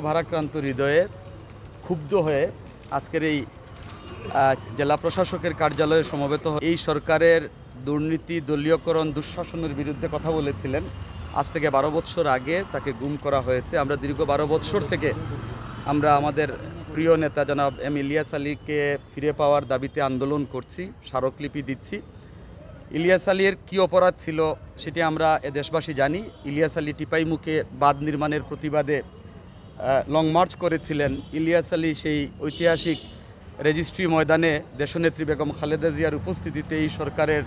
ভারাক্রান্ত হৃদয়ে ক্ষুব্ধ হয়ে আজকের এই জেলা প্রশাসকের কার্যালয়ে সমবেত এই সরকারের দুর্নীতি, দলীয়করণ, দুঃশাসনের বিরুদ্ধে কথা বলেছিলেন। আজ থেকে 12 বছর আগে তাকে গুম করা হয়েছে। আমরা দীর্ঘ 12 বছর থেকে আমরা আমাদের প্রিয় নেতা জনাব এম ইলিয়াস আলীকে ফিরে পাওয়ার দাবিতে আন্দোলন করছি, স্মারকলিপি দিচ্ছি। ইলিয়াস আলীর কী অপরাধ ছিল সেটি আমরা দেশবাসী জানি। ইলিয়াস আলী টিপাইমুখে বাঁধ নির্মাণের প্রতিবাদে লং মার্চ করেছিলেন। ইলিয়াস আলী সেই ঐতিহাসিক রেজিস্ট্রি ময়দানে দেশনেত্রী বেগম খালেদা জিয়ার উপস্থিতিতে এই সরকারের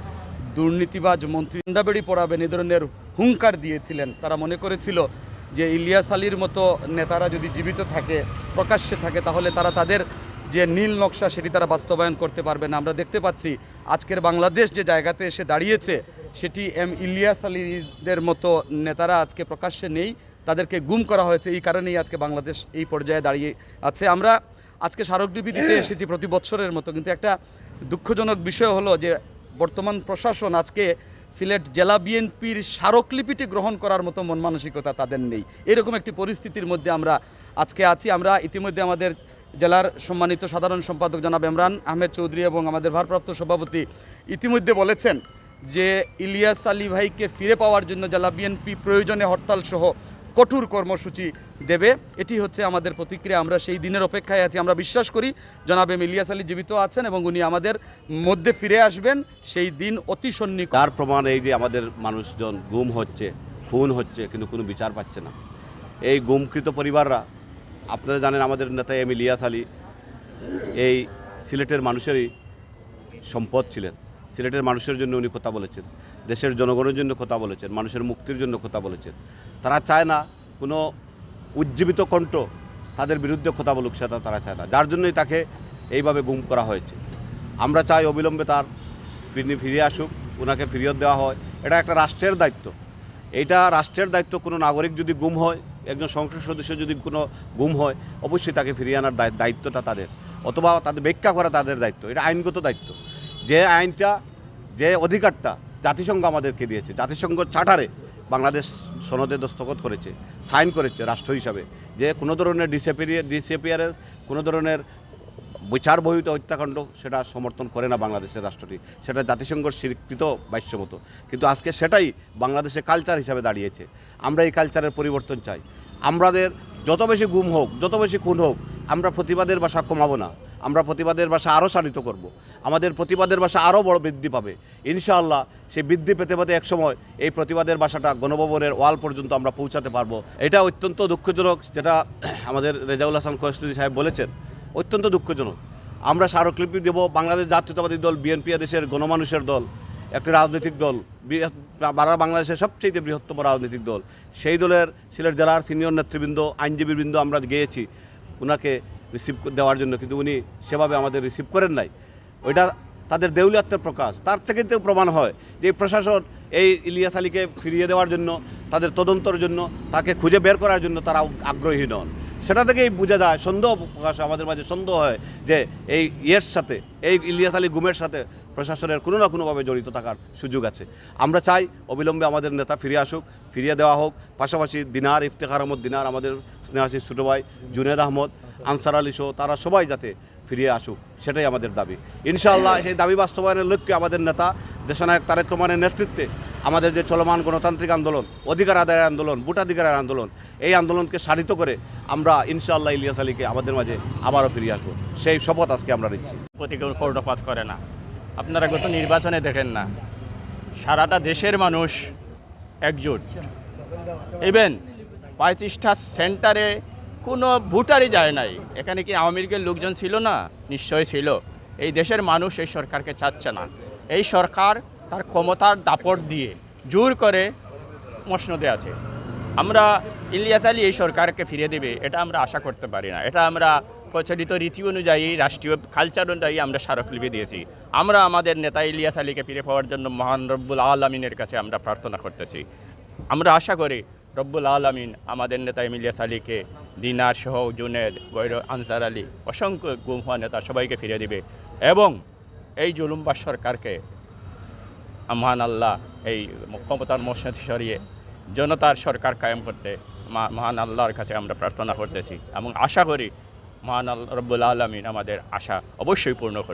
দুর্নীতিবাজ মন্ত্রী ডান্ডাবেড়ি পড়াবেন এ ধরনের হুঙ্কার দিয়েছিলেন। তারা মনে করেছিল যে ইলিয়াস আলীর মতো নেতারা যদি জীবিত থাকে, প্রকাশ্যে থাকে, তাহলে তারা তাদের যে নীল নকশা সেটি তারা বাস্তবায়ন করতে পারবে না। আমরা দেখতে পাচ্ছি আজকের বাংলাদেশ যে জায়গাতে এসে দাঁড়িয়েছে সেটি এম ইলিয়াস আলীদের মতো নেতারা আজকে প্রকাশ্যে নেই, তাদেরকে গুম করা হয়েছে। এই কারণেই আজকে বাংলাদেশ এই পর্যায়ে দাঁড়িয়ে আছে। আমরা আজকে স্মারকলিপি দিতে এসেছি প্রতি বছরের মতো, কিন্তু একটা দুঃখজনক বিষয় হলো যে বর্তমান প্রশাসন আজকে সিলেট জেলা বিএনপির স্মারকলিপিটি গ্রহণ করার মতো মন মানসিকতা তাদের নেই। এরকম একটি পরিস্থিতির মধ্যে আমরা আজকে আছি। আমরা ইতিমধ্যে আমাদের জেলার সম্মানিত সাধারণ সম্পাদক জনাব ইমরান আহমেদ চৌধুরী এবং আমাদের ভারপ্রাপ্ত সভাপতি ইতিমধ্যে বলেছেন যে ইলিয়াস আলী ভাইকে ফিরে পাওয়ার জন্য জেলা বিএনপি প্রয়োজনে হরতাল সহ কঠোর কর্মসূচি দেবে। এটি হচ্ছে আমাদের প্রতিক্রিয়া। আমরা সেই দিনের অপেক্ষায় আছি। আমরা বিশ্বাস করি জনাব এম ইলিয়াস আলী জীবিত আছেন এবং উনি আমাদের মধ্যে ফিরে আসবেন। সেই দিন অতি সন্নিকট। তার প্রমাণ এই যে আমাদের মানুষজন গুম হচ্ছে, খুন হচ্ছে, কিন্তু কোনো বিচার পাচ্ছে না। এই গুমকৃত পরিবাররা, আপনারা জানেন আমাদের নেতা এম ইলিয়াস আলী এই সিলেটের মানুষেরই সম্পদ ছিলেন। সিলেটের মানুষের জন্য উনি কথা বলেছেন, দেশের জনগণের জন্য কথা বলেছেন, মানুষের মুক্তির জন্য কথা বলেছেন। তারা চায় না কোনো উজ্জীবিত কণ্ঠ তাদের বিরুদ্ধে কথা বলুক, সেটা তারা চায় না, যার জন্যই তাকে এইভাবে গুম করা হয়েছে। আমরা চাই অবিলম্বে তার ফিরে আসুক, ওনাকে ফিরিয়ে দেওয়া হয়। এটা একটা রাষ্ট্রের দায়িত্ব। এইটা রাষ্ট্রের দায়িত্ব। কোনো নাগরিক যদি গুম হয়, একজন সংসদ সদস্য যদি কোনো গুম হয়, অবশ্যই তাকে ফিরিয়ে আনার দায়িত্বটা তাদের, অথবা তাদের ব্যাখ্যা করা তাদের দায়িত্ব। এটা আইনগত দায়িত্ব। যে আইনটা, যে অধিকারটা জাতিসংঘ আমাদেরকে দিয়েছে, জাতিসংঘ চার্টারে বাংলাদেশ সনদে দস্তখত করেছে, সাইন করেছে রাষ্ট্র হিসাবে, যে কোনো ধরনের ডিসঅ্যাপিয়ারেন্স, কোনো ধরনের বিচার বহির্ভূত হত্যাকাণ্ড সেটা সমর্থন করে না বাংলাদেশের রাষ্ট্রটি। সেটা জাতিসংঘের স্বীকৃত বাস্যমতো। কিন্তু আজকে সেটাই বাংলাদেশে কালচার হিসাবে দাঁড়িয়েছে। আমরা এই কালচারের পরিবর্তন চাই। আমাদের যত বেশি গুম হোক, যত বেশি খুন হোক, আমরা প্রতিবাদের ভাষা কমাবো না। আমরা প্রতিবাদের ভাষা আরও শানিত করব। আমাদের প্রতিবাদের ভাষা আরও বড় বৃদ্ধি পাবে ইনশাআল্লাহ। সেই বৃদ্ধি পেতে পেতে একসময় এই প্রতিবাদের ভাষাটা গণভবনের ওয়াল পর্যন্ত আমরা পৌঁছাতে পারবো। এটা অত্যন্ত দুঃখজনক, যেটা আমাদের রেজাউল হাসান কোয়েস্টুদি সাহেব বলেছেন, অত্যন্ত দুঃখজনক। আমরা স্মারকলিপি দেব। বাংলাদেশ জাতীয়তাবাদী দল বিএনপি দেশের গণমানুষের দল, একটি রাজনৈতিক দল, বাংলাদেশের সবচেয়ে বৃহত্তম রাজনৈতিক দল। সেই দলের সিলেট জেলার সিনিয়র নেতৃবৃন্দ, আইনজীবীবৃন্দ আমরা গিয়েছি ওনাকে রিসিভ দেওয়ার জন্য, কিন্তু উনি সেভাবে আমাদের রিসিভ করেন নাই। ওইটা তাদের দেউলিয়াত্বের প্রকাশ। তার থেকে তো প্রমাণ হয় যে প্রশাসন এই ইলিয়াস আলীকে ফিরিয়ে দেওয়ার জন্য, তাদের তদন্তের জন্য, তাকে খুঁজে বের করার জন্য তারা আগ্রহী নন। সেটা থেকেই বোঝা যায়, সন্দেহ প্রকাশ, আমাদের মাঝে সন্দেহ হয় যে এই সাথে, এই ইলিয়াস আলী গুমের সাথে প্রশাসনের কোনো না কোনোভাবে জড়িত থাকার সুযোগ আছে। আমরা চাই অবিলম্বে আমাদের নেতা ফিরে আসুক, ফিরিয়ে দেওয়া হোক। পাশাপাশি দিনার, ইফতেখার আহমদ দিনার, আমাদের স্নেহাশীষ ছোটো ভাই জুনেদ আহমদ, আনসার আলী সহ তারা সবাই যাতে ফিরে আসুক, সেটাই আমাদের দাবি। ইনশাআল্লাহ সেই দাবি বাস্তবায়নের লক্ষ্যে আমাদের নেতা দেশনায়ক তারেক রহমানের নেতৃত্বে আমাদের যে চলমান গণতান্ত্রিক আন্দোলন, অধিকার আদায়ের আন্দোলন, ভোটাধিকারের আন্দোলন, এই আন্দোলনকে সারিত করে আমরা ইনশাআল্লাহ ইলিয়াস আলীকে আমাদের মাঝে আবারও ফিরিয়ে আসবো, সেই শপথ আজকে আমরা নিচ্ছি। প্রতিকূল কর্ণপাত করে না। আপনারা গত নির্বাচনে দেখেন না, সারাটা দেশের মানুষ একজোট। ইভেন 35টা সেন্টারে কোনো ভোটারই যায় নাই। এখানে কি আওয়ামী লীগের লোকজন ছিল না? নিশ্চয়ই ছিল। এই দেশের মানুষ এই সরকারকে চাচ্ছে না। এই সরকার তার ক্ষমতার দাপট দিয়ে জোর করে মসনদে আছে। আমরা ইলিয়াস আলী এই সরকারকে ফিরে দেবে এটা আমরা আশা করতে পারি না। এটা আমরা প্রচলিত রীতি অনুযায়ী, রাষ্ট্রীয় কালচার অনুযায়ী আমরা স্মারকলিপি দিয়েছি। আমরা আমাদের নেতা ইলিয়াস আলীকে ফিরে পাওয়ার জন্য মহান রব্বুল আলামিনের কাছে আমরা প্রার্থনা করতেছি। আমরা আশা করি রব্বুল আলামিন আমাদের নেতা ইলিয়াস আলীকে, দিনার সহ জুনেদ, গৈর, আনসার আলী, অসংখ্য গুম হওয়া নেতা সবাইকে ফিরে দিবে এবং এই জুলুমবাজ সরকারকে মহান আল্লাহ এই ক্ষমতার মসনদ সরিয়ে জনতার সরকার কায়েম করতে মহান আল্লাহর কাছে আমরা প্রার্থনা করতেছি এবং আশা করি মহান আল্লাহ রব্বুল আলমিন আমাদের আশা অবশ্যই পূর্ণ করবে।